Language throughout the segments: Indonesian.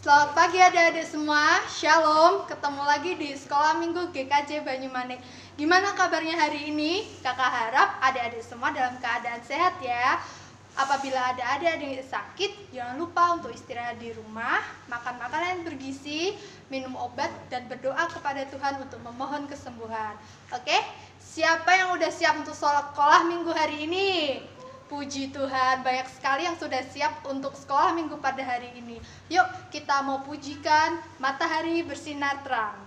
Selamat pagi adik-adik semua, Shalom. Ketemu lagi di Sekolah Minggu GKJ Banyumanik. Gimana kabarnya hari ini? Kakak harap adik-adik semua dalam keadaan sehat ya. Apabila ada adik-adik sakit, jangan lupa untuk istirahat di rumah, makan makanan yang bergizi, minum obat, dan berdoa kepada Tuhan untuk memohon kesembuhan. Oke? Siapa yang udah siap untuk sekolah minggu hari ini? Puji Tuhan, banyak sekali yang sudah siap untuk sekolah minggu pada hari ini. Yuk, kita mau pujikan matahari bersinar terang.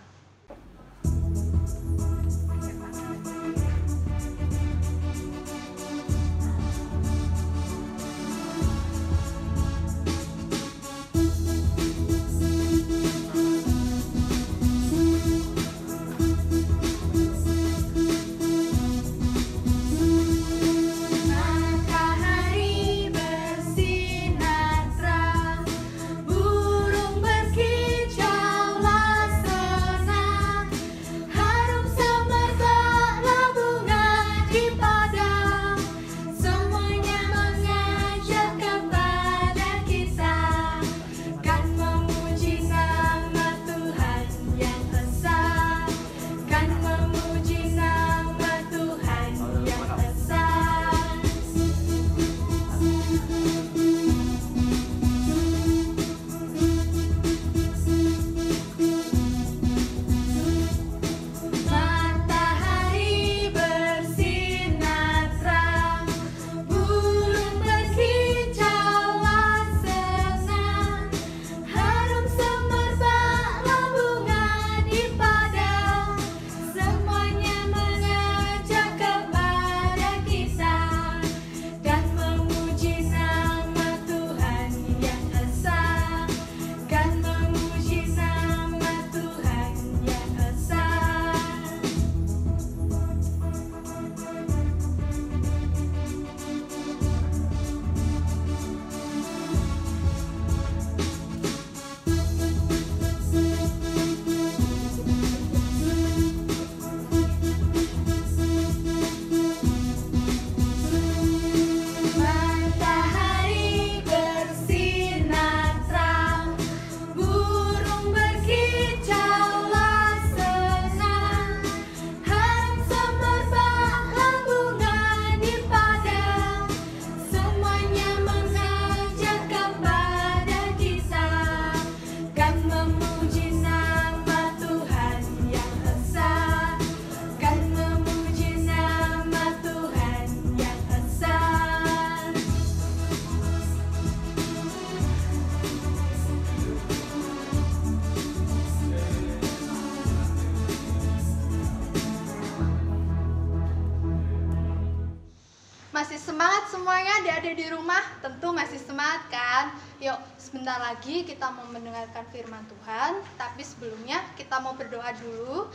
Masih semangat semuanya adik-adik di rumah? Tentu masih semangat kan? Yuk, sebentar lagi kita mau mendengarkan firman Tuhan. Tapi sebelumnya kita mau berdoa dulu.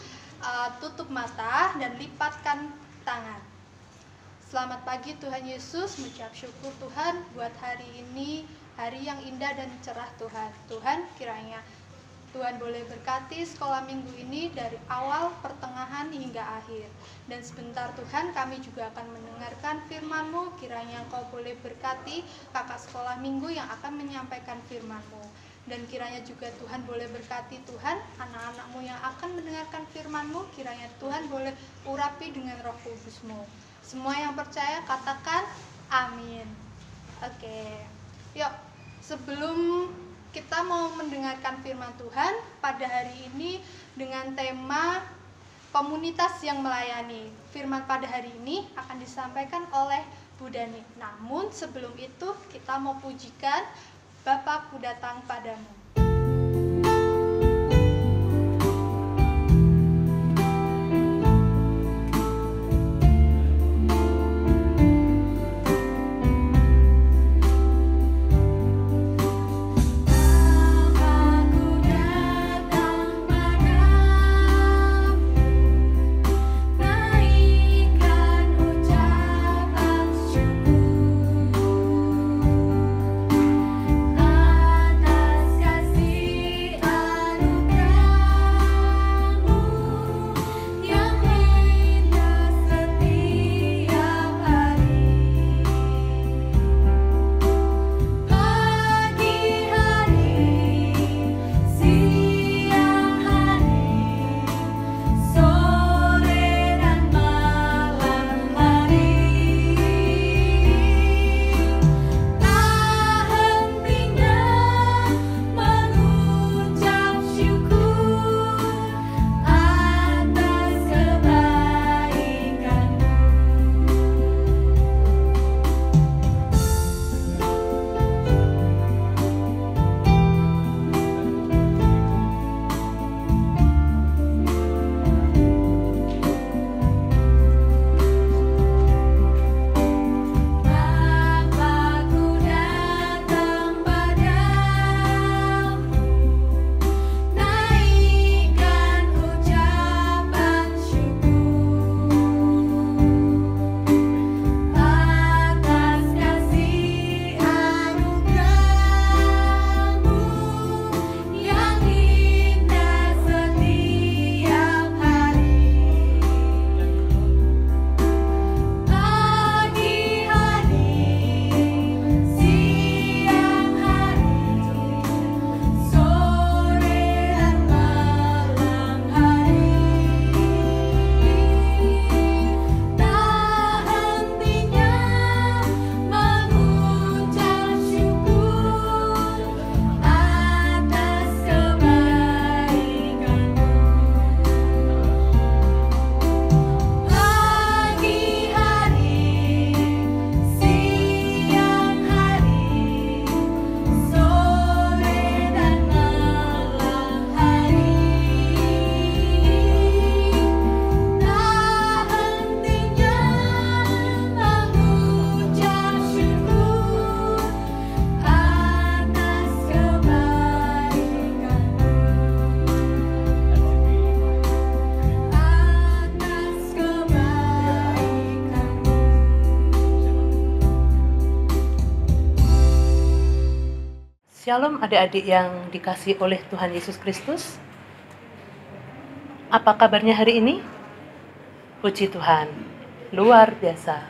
Tutup mata dan lipatkan tangan. Selamat pagi Tuhan Yesus, mengucap syukur Tuhan buat hari ini, hari yang indah dan cerah Tuhan. Tuhan, kiranya Tuhan boleh berkati sekolah minggu ini dari awal, pertengahan, hingga akhir. Dan sebentar Tuhan, kami juga akan mendengarkan firman-Mu. Kiranya Engkau boleh berkati kakak sekolah minggu yang akan menyampaikan firman-Mu. Dan kiranya juga Tuhan boleh berkati Tuhan, anak-anak-Mu yang akan mendengarkan firman-Mu. Kiranya Tuhan boleh urapi dengan Roh Kudus-Mu. Semua yang percaya katakan amin. Oke, yuk sebelum kita mau mendengarkan firman Tuhan pada hari ini dengan tema komunitas yang melayani. Firman pada hari ini akan disampaikan oleh Bu Dani. Namun sebelum itu kita mau pujikan Bapa ku datang padamu. Atas Shalom adik-adik yang dikasihi oleh Tuhan Yesus Kristus. Apa kabarnya hari ini? Puji Tuhan, luar biasa.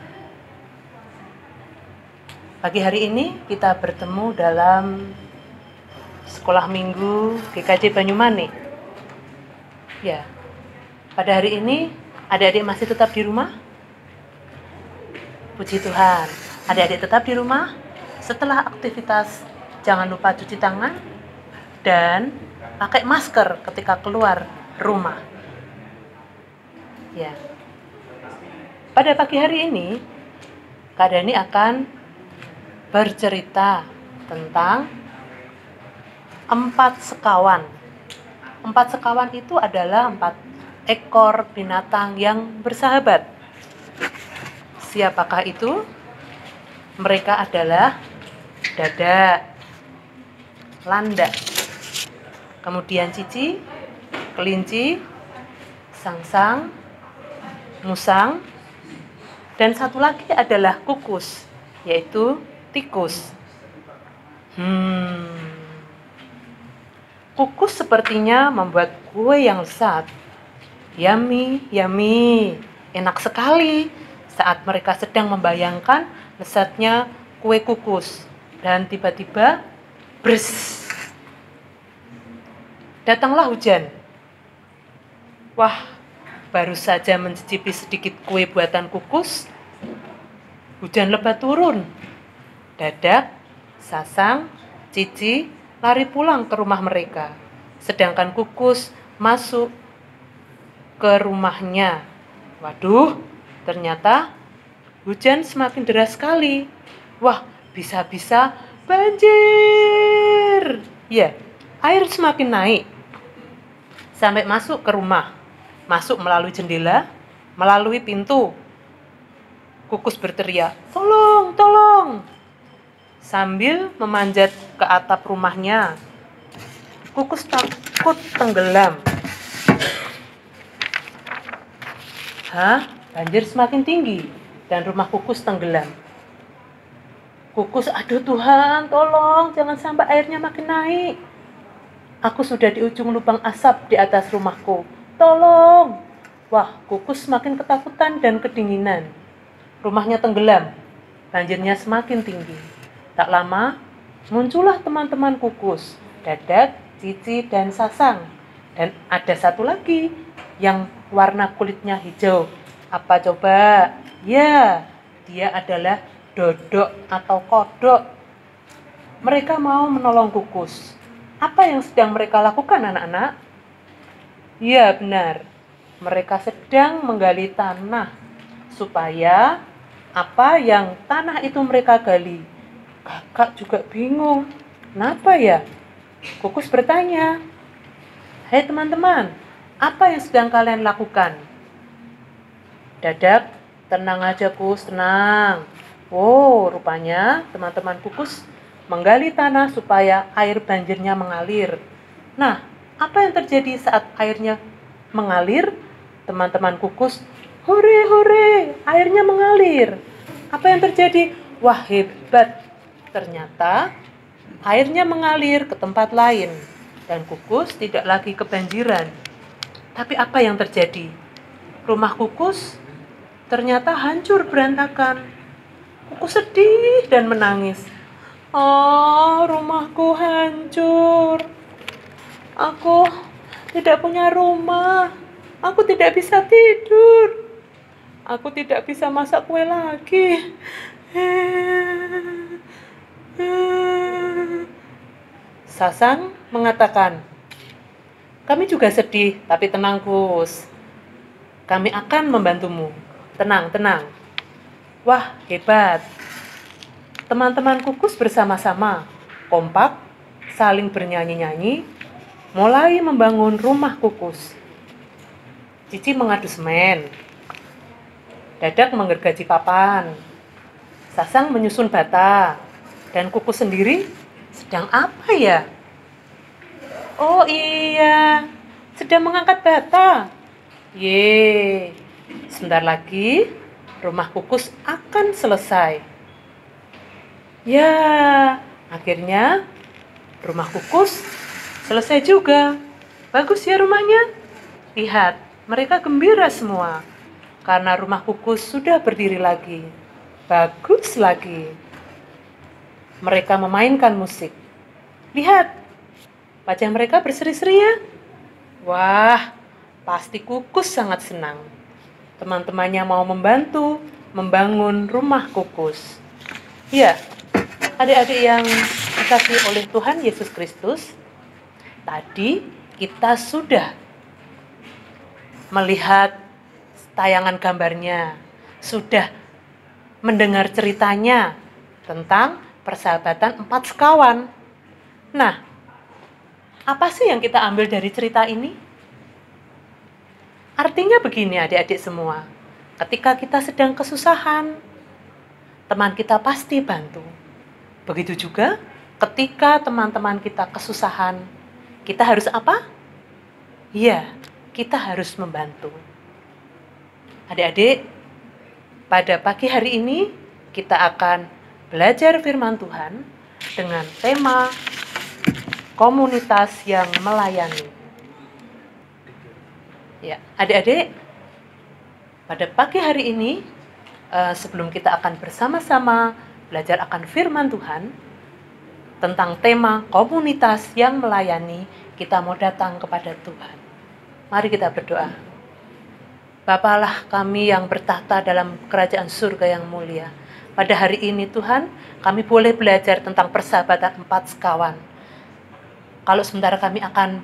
Pagi hari ini kita bertemu dalam sekolah minggu GKJ Banyumane. Ya, pada hari ini adik-adik masih tetap di rumah? Puji Tuhan, adik-adik tetap di rumah. Setelah aktivitas, jangan lupa cuci tangan dan pakai masker ketika keluar rumah. Ya. Pada pagi hari ini, Kak Dani akan bercerita tentang 4 sekawan. 4 sekawan itu adalah 4 ekor binatang yang bersahabat. Siapakah itu? Mereka adalah dadak, landak, kemudian cici, kelinci, sangsang, musang, dan satu lagi adalah kukus, yaitu tikus. Kukus sepertinya membuat kue yang lezat. Yummy, yummy, enak sekali saat mereka sedang membayangkan lezatnya kue kukus. Dan tiba-tiba, bres, datanglah hujan. Wah, baru saja mencicipi sedikit kue buatan kukus, hujan lebat turun. Dadak, sasang, cici lari pulang ke rumah mereka. Sedangkan kukus masuk ke rumahnya. Waduh, ternyata hujan semakin deras sekali. Wah, bisa-bisa banjir. Ya, air semakin naik sampai masuk ke rumah. Masuk melalui jendela, melalui pintu. Kukus berteriak, "Tolong, tolong!" Sambil memanjat ke atap rumahnya. Kukus takut tenggelam. Banjir semakin tinggi dan rumah kukus tenggelam. Kukus, aduh Tuhan, tolong, jangan sampai airnya makin naik. Aku sudah di ujung lubang asap di atas rumahku. Tolong. Wah, kukus semakin ketakutan dan kedinginan. Rumahnya tenggelam. Banjirnya semakin tinggi. Tak lama, muncullah teman-teman kukus, dadak, cici, dan sasang. Dan ada satu lagi yang warna kulitnya hijau. Apa coba? Ya, dia adalah dodok atau kodok. Mereka mau menolong kukus. Apa yang sedang mereka lakukan, anak-anak? Ya, benar. Mereka sedang menggali tanah supaya apa yang tanah itu mereka gali. Kakak juga bingung. Kenapa ya? Kukus bertanya, "Hai teman-teman, apa yang sedang kalian lakukan?" Dadak, "Tenang aja Kus, tenang." Oh, rupanya teman-teman kukus menggali tanah supaya air banjirnya mengalir. Nah, apa yang terjadi saat airnya mengalir? Teman-teman kukus, "Hore, hore, airnya mengalir." Apa yang terjadi? Wah, hebat. Ternyata airnya mengalir ke tempat lain dan kukus tidak lagi kebanjiran. Tapi apa yang terjadi? Rumah kukus ternyata hancur berantakan. Kukus sedih dan menangis. "Oh, rumahku hancur. Aku tidak punya rumah. Aku tidak bisa tidur. Aku tidak bisa masak kue lagi." Sasang mengatakan, "Kami juga sedih, tapi tenang Kus. Kami akan membantumu. Tenang, tenang." Wah, hebat. Teman-teman kukus bersama-sama, kompak, saling bernyanyi-nyanyi, mulai membangun rumah kukus. Cici mengadu semen. Dadak menggergaji papan. Sasang menyusun bata. Dan kukus sendiri sedang apa ya? Oh iya, sedang mengangkat bata. Yeay, sebentar lagi rumah kukus akan selesai. Ya, akhirnya Rumah Kukus selesai juga. Bagus ya rumahnya? Lihat, mereka gembira semua karena rumah Kukus sudah berdiri lagi. Bagus lagi. Mereka memainkan musik. Lihat, wajah mereka berseri-seri ya. Wah, pasti Kukus sangat senang. Teman-temannya mau membantu membangun rumah Kukus. Ya, adik-adik yang dikasihi oleh Tuhan Yesus Kristus, tadi kita sudah melihat tayangan gambarnya, sudah mendengar ceritanya tentang persahabatan 4 sekawan. Nah, apa sih yang kita ambil dari cerita ini? Artinya begini adik-adik semua, ketika kita sedang kesusahan, teman kita pasti bantu. Begitu juga ketika teman-teman kita kesusahan, kita harus apa? Iya, kita harus membantu. Adik-adik, pada pagi hari ini kita akan belajar firman Tuhan dengan tema komunitas yang melayani. Ya, adik-adik, pada pagi hari ini sebelum kita akan bersama-sama belajar akan firman Tuhan tentang tema komunitas yang melayani, kita mau datang kepada Tuhan. Mari kita berdoa. Bapa Allah kami yang bertahta dalam kerajaan surga yang mulia, pada hari ini Tuhan, kami boleh belajar tentang persahabatan 4 sekawan. Kalau sebentar kami akan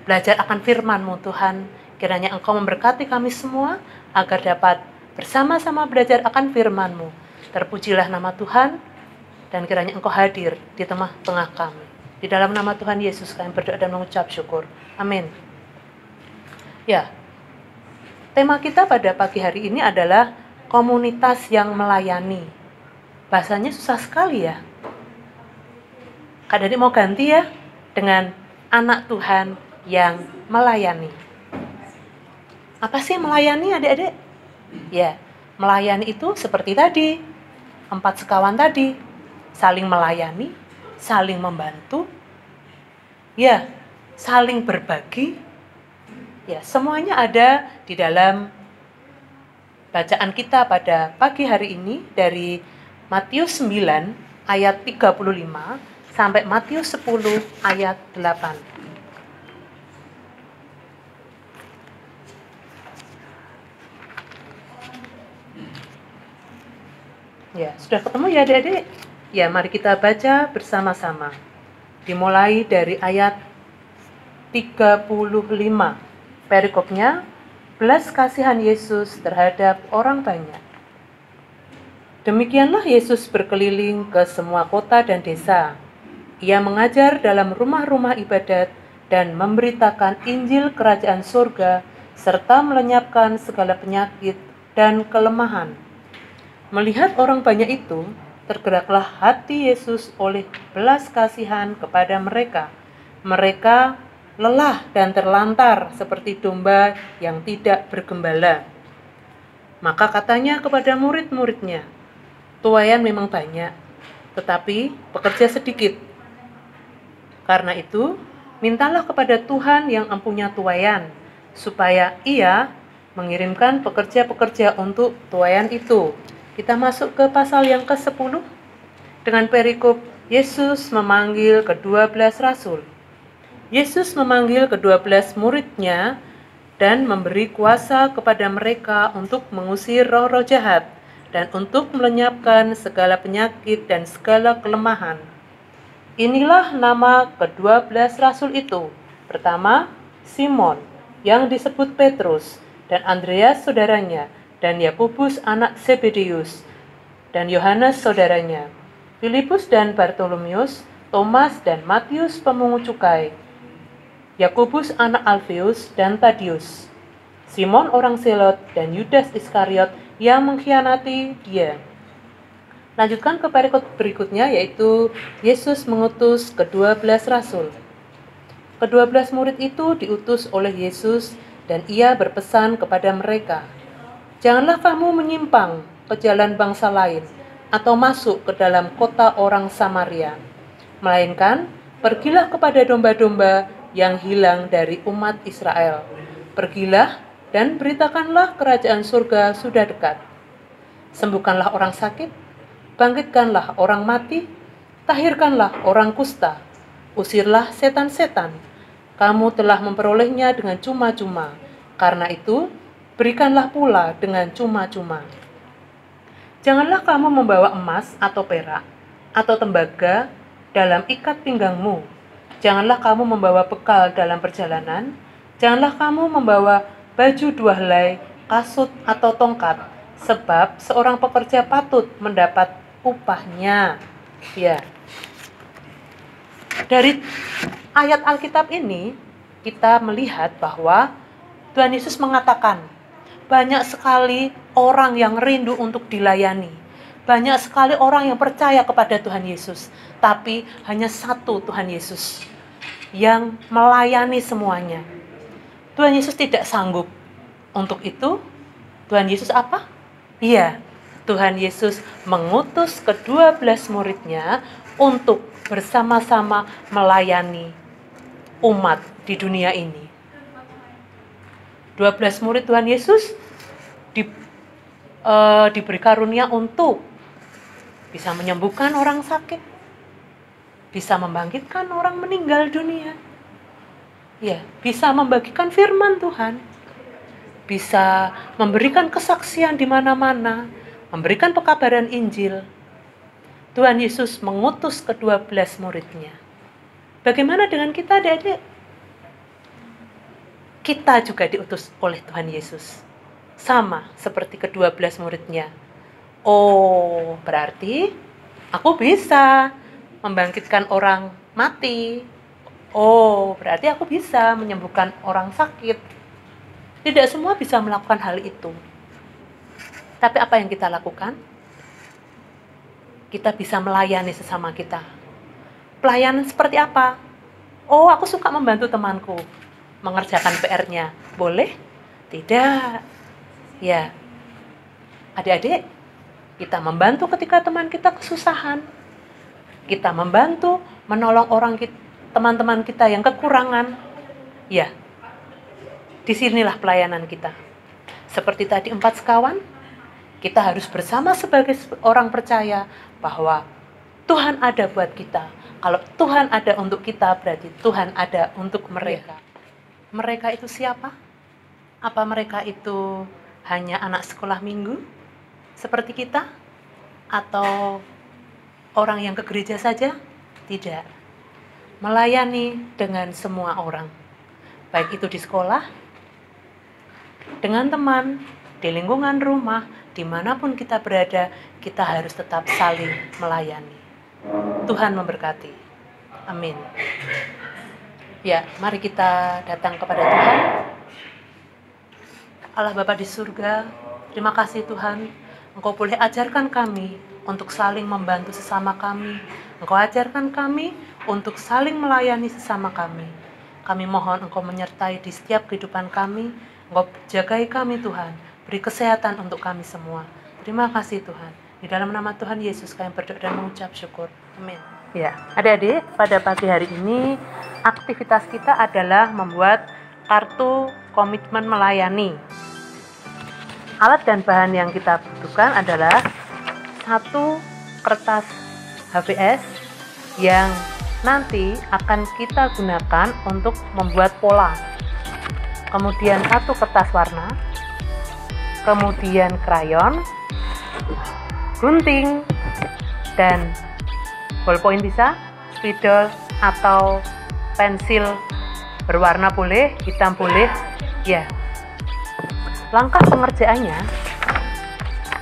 belajar akan firman-Mu Tuhan, kiranya Engkau memberkati kami semua agar dapat bersama-sama belajar akan firman-Mu. Terpujilah nama Tuhan, dan kiranya Engkau hadir di tengah-tengah kami. Di dalam nama Tuhan Yesus kami berdoa dan mengucap syukur. Amin. Ya, tema kita pada pagi hari ini adalah komunitas yang melayani. Bahasanya susah sekali ya. Kak Dadi mau ganti ya dengan anak Tuhan yang melayani. Apa sih melayani adik-adik? Ya, melayani itu seperti tadi, 4 sekawan tadi, saling melayani, saling membantu, ya, saling berbagi. Ya, semuanya ada di dalam bacaan kita pada pagi hari ini dari Matius 9 ayat 35 sampai Matius 10 ayat 8. Ya, sudah ketemu ya adik-adik? Ya, mari kita baca bersama-sama. Dimulai dari ayat 35. Perikopnya, belas kasihan Yesus terhadap orang banyak. Demikianlah Yesus berkeliling ke semua kota dan desa. Ia mengajar dalam rumah-rumah ibadat dan memberitakan Injil Kerajaan Surga serta melenyapkan segala penyakit dan kelemahan. Melihat orang banyak itu, tergeraklah hati Yesus oleh belas kasihan kepada mereka. Mereka lelah dan terlantar seperti domba yang tidak bergembala. Maka katanya kepada murid-muridnya, tuaian memang banyak, tetapi pekerja sedikit. Karena itu, mintalah kepada Tuhan yang empunya tuaian, supaya Ia mengirimkan pekerja-pekerja untuk tuaian itu. Kita masuk ke pasal yang ke-10 dengan perikop Yesus memanggil ke-12 rasul. Yesus memanggil ke-12 muridnya dan memberi kuasa kepada mereka untuk mengusir roh-roh jahat dan untuk melenyapkan segala penyakit dan segala kelemahan. Inilah nama ke-12 rasul itu. Pertama, Simon, yang disebut Petrus, dan Andreas saudaranya, dan Yakobus anak Zebedeus, dan Yohanes saudaranya, Filipus dan Bartolomeus, Thomas dan Matius pemungut cukai, Yakobus anak Alfeus dan Tadius, Simon orang Selot, dan Yudas Iskariot yang mengkhianati Dia. Lanjutkan ke perikop berikutnya, yaitu Yesus mengutus ke-12 rasul. Ke-12 murid itu diutus oleh Yesus dan Ia berpesan kepada mereka, janganlah kamu menyimpang ke jalan bangsa lain atau masuk ke dalam kota orang Samaria, melainkan Pergilah kepada domba-domba yang hilang dari umat Israel. Pergilah dan beritakanlah kerajaan surga sudah dekat. Sembuhkanlah orang sakit, bangkitkanlah orang mati, tahirkanlah orang kusta, usirlah setan-setan. Kamu telah memperolehnya dengan cuma-cuma, karena itu berikanlah pula dengan cuma-cuma. Janganlah kamu membawa emas atau perak atau tembaga dalam ikat pinggangmu. Janganlah kamu membawa bekal dalam perjalanan. Janganlah kamu membawa baju 2 helai, kasut atau tongkat, sebab seorang pekerja patut mendapat upahnya. Ya. Dari ayat Alkitab ini kita melihat bahwa Tuhan Yesus mengatakan, banyak sekali orang yang rindu untuk dilayani. Banyak sekali orang yang percaya kepada Tuhan Yesus. Tapi hanya satu Tuhan Yesus yang melayani semuanya. Tuhan Yesus tidak sanggup. Untuk itu, Tuhan Yesus apa? Iya, Tuhan Yesus mengutus ke-12 muridnya untuk bersama-sama melayani umat di dunia ini. 12 murid Tuhan Yesus diberi karunia untuk bisa menyembuhkan orang sakit, bisa membangkitkan orang meninggal dunia, ya, bisa membagikan firman Tuhan, bisa memberikan kesaksian di mana-mana, memberikan pekabaran Injil. Tuhan Yesus mengutus ke-12 muridnya. Bagaimana dengan kita, adik-adik? Kita juga diutus oleh Tuhan Yesus. Sama seperti ke-12 muridnya. Oh, berarti aku bisa membangkitkan orang mati. Oh, berarti aku bisa menyembuhkan orang sakit. Tidak semua bisa melakukan hal itu. Tapi apa yang kita lakukan? Kita bisa melayani sesama kita. Pelayanan seperti apa? Oh, aku suka membantu temanku mengerjakan PR-nya. Boleh? Tidak. Ya. Adik-adik, kita membantu ketika teman kita kesusahan. Kita membantu menolong teman-teman kita yang kekurangan. Ya. Disinilah pelayanan kita. Seperti tadi 4 sekawan, kita harus bersama sebagai orang percaya bahwa Tuhan ada buat kita. Kalau Tuhan ada untuk kita, berarti Tuhan ada untuk mereka. Mereka itu siapa? Apa mereka itu hanya anak sekolah minggu seperti kita? Atau orang yang ke gereja saja? Tidak. Melayani dengan semua orang. Baik itu di sekolah, dengan teman, di lingkungan rumah, dimanapun kita berada, kita harus tetap saling melayani. Tuhan memberkati. Amin. Ya, mari kita datang kepada Tuhan. Allah Bapa di surga, terima kasih Tuhan, Engkau boleh ajarkan kami untuk saling membantu sesama kami. Engkau ajarkan kami untuk saling melayani sesama kami. Kami mohon Engkau menyertai di setiap kehidupan kami. Engkau jagai kami Tuhan, beri kesehatan untuk kami semua. Terima kasih Tuhan. Di dalam nama Tuhan Yesus kami berdoa dan mengucap syukur. Amin. Ya, adik-adik, pada pagi hari ini aktivitas kita adalah membuat kartu komitmen melayani. Alat dan bahan yang kita butuhkan adalah 1 kertas HVS yang nanti akan kita gunakan untuk membuat pola. Kemudian 1 kertas warna, kemudian krayon, gunting, dan ballpoint bisa, spidol atau pensil berwarna boleh, hitam boleh, ya. Langkah pengerjaannya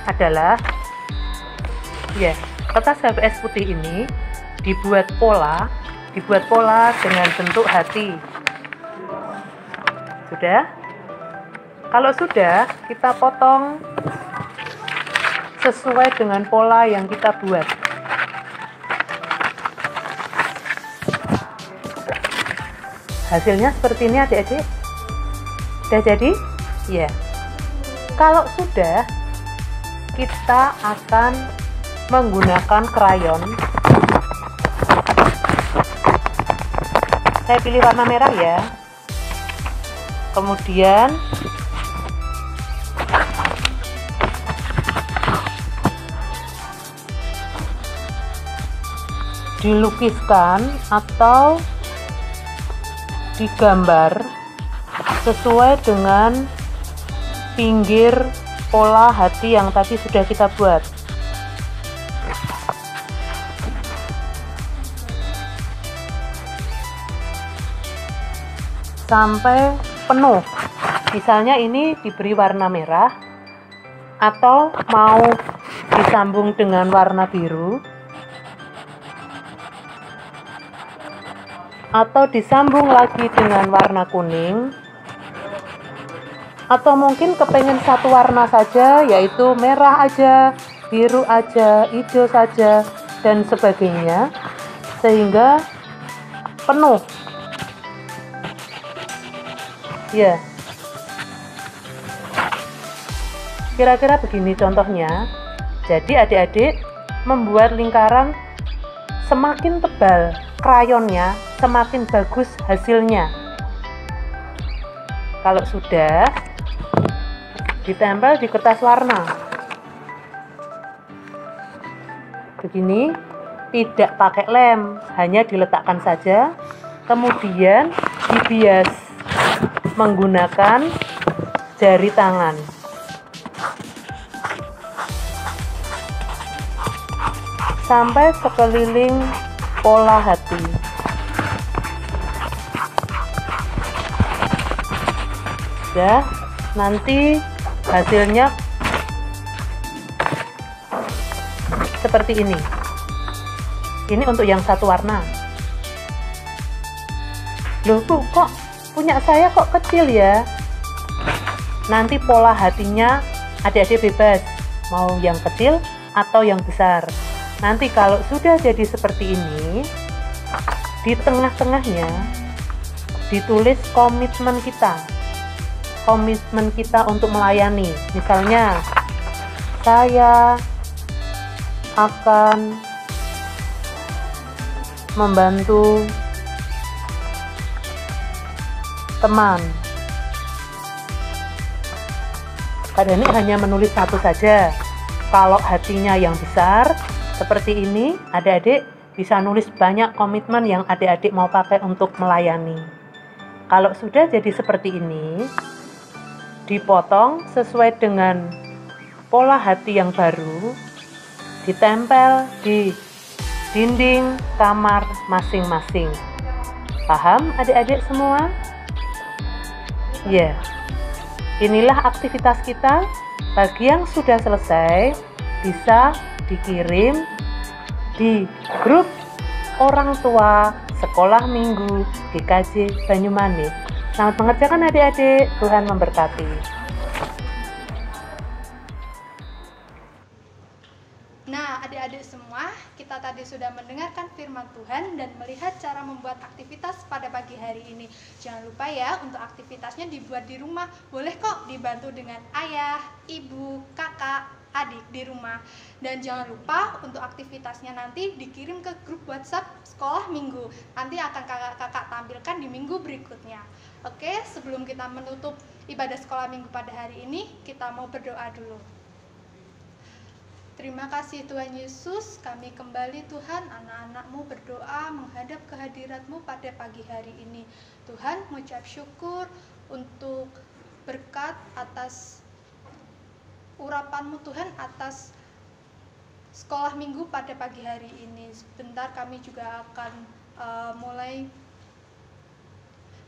adalah, ya, kertas HVS putih ini dibuat pola dengan bentuk hati. Sudah? Kalau sudah, kita potong sesuai dengan pola yang kita buat. Hasilnya seperti ini adik-adik. Sudah jadi? Ya. Kalau sudah, kita akan menggunakan krayon Saya pilih warna merah ya. Kemudian dilukiskan atau digambar sesuai dengan pinggir pola hati yang tadi sudah kita buat. Sampai penuh. Misalnya ini diberi warna merah atau mau disambung dengan warna biru atau disambung lagi dengan warna kuning, atau mungkin kepengen satu warna saja, yaitu merah aja, biru aja, hijau saja, dan sebagainya, sehingga penuh. Ya, kira-kira begini contohnya. Jadi adik-adik membuat lingkaran semakin tebal krayonnya, semakin bagus hasilnya. Kalau sudah, ditempel di kertas warna. Begini, tidak pakai lem, hanya diletakkan saja, kemudian dibias menggunakan jari tangan. Sampai sekeliling pola hati. Sudah, nanti hasilnya seperti ini. Ini untuk yang satu warna. Loh Bu, kok punya saya kok kecil ya? Nanti pola hatinya adik-adik bebas, mau yang kecil atau yang besar. Nanti kalau sudah jadi seperti ini, di tengah-tengahnya ditulis komitmen kita. Komitmen kita untuk melayani. Misalnya, saya akan membantu teman. Kadang ini hanya menulis satu saja. Kalau hatinya yang besar seperti ini, adik-adik bisa nulis banyak komitmen yang adik-adik mau pakai untuk melayani. Kalau sudah jadi seperti ini, dipotong sesuai dengan pola hati yang baru, ditempel di dinding kamar masing-masing. Paham adik-adik semua? Ya, inilah aktivitas kita. Bagi yang sudah selesai, bisa dikirim di grup orang tua Sekolah Minggu GKJ Banyumanik. Selamat mengerjakan adik-adik, Tuhan memberkati. Nah, adik-adik semua, kita tadi sudah mendengarkan firman Tuhan dan melihat cara membuat aktivitas pada pagi hari ini. Jangan lupa ya, untuk aktivitasnya dibuat di rumah. Boleh kok dibantu dengan ayah, ibu, kakak, adik di rumah. Dan jangan lupa untuk aktivitasnya nanti dikirim ke grup WhatsApp Sekolah Minggu. Nanti akan kakak-kakak tampilkan di minggu berikutnya. Oke, sebelum kita menutup ibadah Sekolah Minggu pada hari ini, kita mau berdoa dulu. Terima kasih Tuhan Yesus, kami kembali Tuhan, anak-anak-Mu berdoa menghadap kehadirat-Mu pada pagi hari ini. Tuhan, mengucap syukur untuk berkat atas urapan-Mu Tuhan, atas sekolah minggu pada pagi hari ini. Sebentar kami juga akan mulai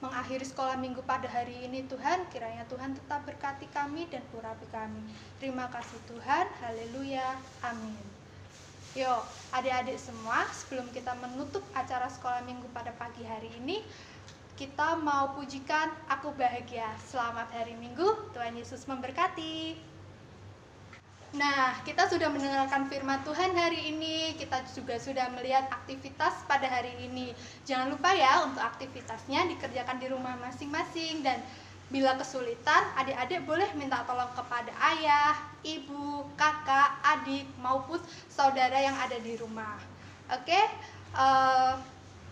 mengakhiri sekolah minggu pada hari ini. Tuhan, kiranya Tuhan tetap berkati kami dan urapi kami. Terima kasih Tuhan, haleluya, amin. Yuk, adik-adik semua, sebelum kita menutup acara sekolah minggu pada pagi hari ini, kita mau pujikan Aku Bahagia. Selamat hari Minggu, Tuhan Yesus memberkati. Nah, kita sudah mendengarkan firman Tuhan hari ini, kita juga sudah melihat aktivitas pada hari ini. Jangan lupa ya, untuk aktivitasnya dikerjakan di rumah masing-masing, dan bila kesulitan, adik-adik boleh minta tolong kepada ayah, ibu, kakak, adik, maupun saudara yang ada di rumah. Oke,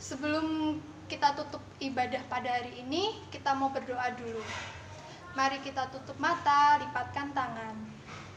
sebelum kita tutup ibadah pada hari ini, kita mau berdoa dulu. Mari kita tutup mata, lipatkan tangan.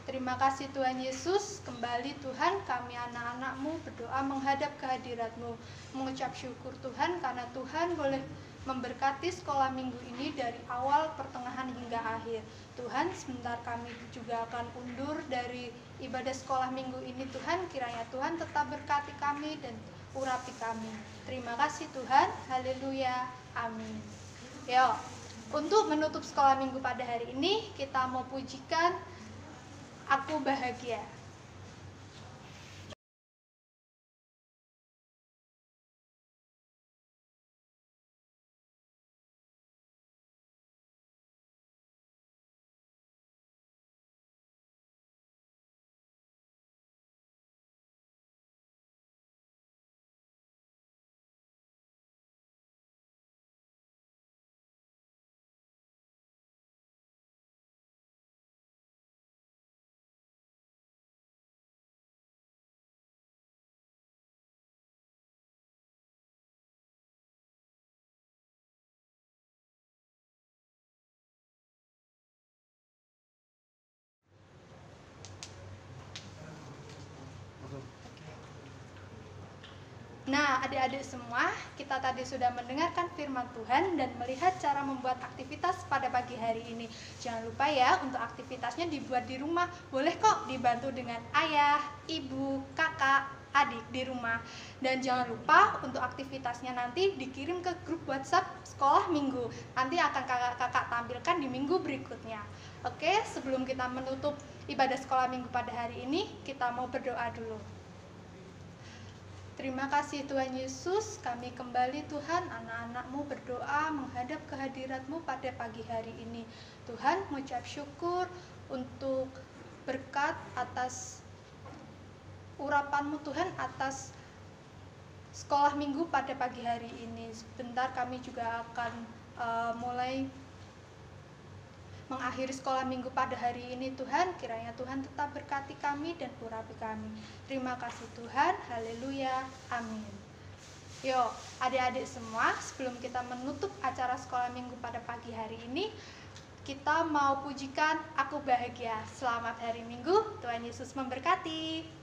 Terima kasih Tuhan Yesus, kembali Tuhan kami anak-anak-Mu berdoa menghadap kehadirat-Mu, mengucap syukur Tuhan karena Tuhan boleh memberkati sekolah minggu ini dari awal, pertengahan hingga akhir. Tuhan, sebentar kami juga akan undur dari ibadah sekolah minggu ini Tuhan, kiranya Tuhan tetap berkati kami dan urapi kami. Terima kasih Tuhan, haleluya, amin. Yuk, untuk menutup sekolah minggu pada hari ini, kita mau pujikan Aku Bahagia. Nah, adik-adik semua, kita tadi sudah mendengarkan firman Tuhan dan melihat cara membuat aktivitas pada pagi hari ini. Jangan lupa ya, untuk aktivitasnya dibuat di rumah. Boleh kok dibantu dengan ayah, ibu, kakak, adik di rumah. Dan jangan lupa untuk aktivitasnya nanti dikirim ke grup WhatsApp sekolah minggu. Nanti akan kakak-kakak tampilkan di minggu berikutnya. Oke, sebelum kita menutup ibadah sekolah minggu pada hari ini, kita mau berdoa dulu. Terima kasih Tuhan Yesus, kami kembali Tuhan, anak-anak-Mu berdoa menghadap kehadirat-Mu pada pagi hari ini. Tuhan, mengucap syukur untuk berkat atas urapan-Mu Tuhan, atas sekolah minggu pada pagi hari ini. Sebentar kami juga akan mulai mengakhiri sekolah minggu pada hari ini Tuhan, kiranya Tuhan tetap berkati kami dan urapi kami. Terima kasih Tuhan, haleluya, amin. Yuk, adik-adik semua, sebelum kita menutup acara sekolah minggu pada pagi hari ini, kita mau pujikan Aku Bahagia. Selamat hari Minggu, Tuhan Yesus memberkati.